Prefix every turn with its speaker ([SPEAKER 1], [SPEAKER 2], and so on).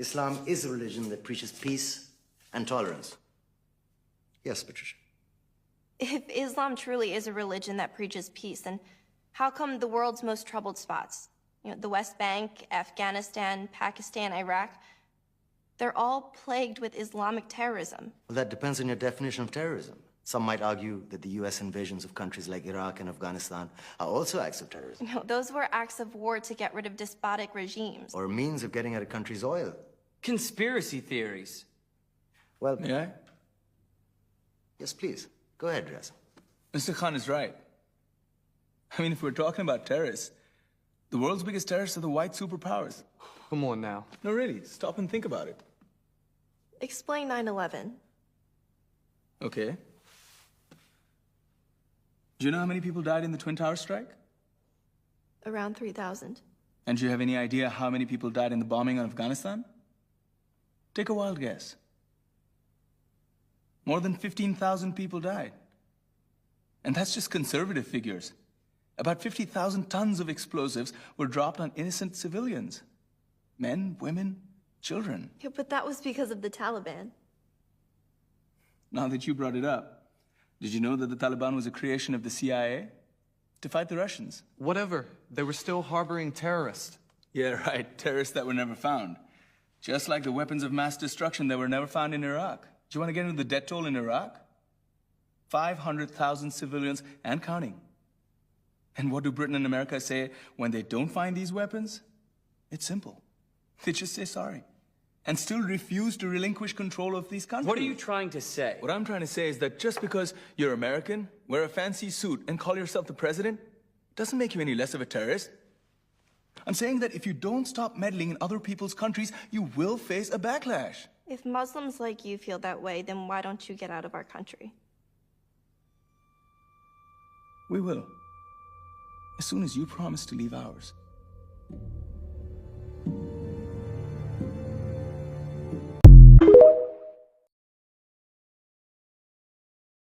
[SPEAKER 1] Islam is a religion that preaches peace and tolerance. Yes, Patricia.
[SPEAKER 2] If Islam truly is a religion that preaches peace, then how come the world's most troubled spots, the West Bank, Afghanistan, Pakistan, Iraq, they're all plagued with Islamic terrorism?
[SPEAKER 1] Well, that depends on your definition of terrorism. Some might argue that the U.S. invasions of countries like Iraq and Afghanistan are also acts of terrorism.
[SPEAKER 2] Those were acts of war to get rid of despotic regimes.
[SPEAKER 1] Or a means of getting at a country's oil.
[SPEAKER 3] Conspiracy theories.
[SPEAKER 1] Well,
[SPEAKER 4] May I?
[SPEAKER 1] Yes, please. Go ahead, Reza.
[SPEAKER 4] Mr. Khan is right. I mean, if we're talking about terrorists, the world's biggest terrorists are the white superpowers.
[SPEAKER 5] Come on now.
[SPEAKER 4] No, really, stop and think about it.
[SPEAKER 2] Explain 9/11.
[SPEAKER 4] Okay. Do you know how many people died in the Twin Towers strike?
[SPEAKER 2] Around 3,000.
[SPEAKER 4] And do you have any idea how many people died in the bombing of Afghanistan? Take a wild guess. More than 15,000 people died. And that's just conservative figures. About 50,000 tons of explosives were dropped on innocent civilians. Men, women, children.
[SPEAKER 2] Yeah, but that was because of the Taliban.
[SPEAKER 4] Now that you brought it up, did you know that the Taliban was a creation of the CIA to fight the Russians?
[SPEAKER 5] Whatever. They were still harboring terrorists.
[SPEAKER 4] Yeah, right. Terrorists that were never found. Just like the weapons of mass destruction that were never found in Iraq. Do you want to get into the death toll in Iraq? 500,000 civilians and counting. And what do Britain and America say when they don't find these weapons? It's simple. They just say sorry. And still refuse to relinquish control of these countries.
[SPEAKER 3] What are you trying to say?
[SPEAKER 4] What I'm trying to say is that just because you're American, wear a fancy suit, and call yourself the president, doesn't make you any less of a terrorist. I'm saying that if you don't stop meddling in other people's countries, you will face a backlash.
[SPEAKER 2] If Muslims like you feel that way, then why don't you get out of our country?
[SPEAKER 4] We will. As soon as you promise to leave ours.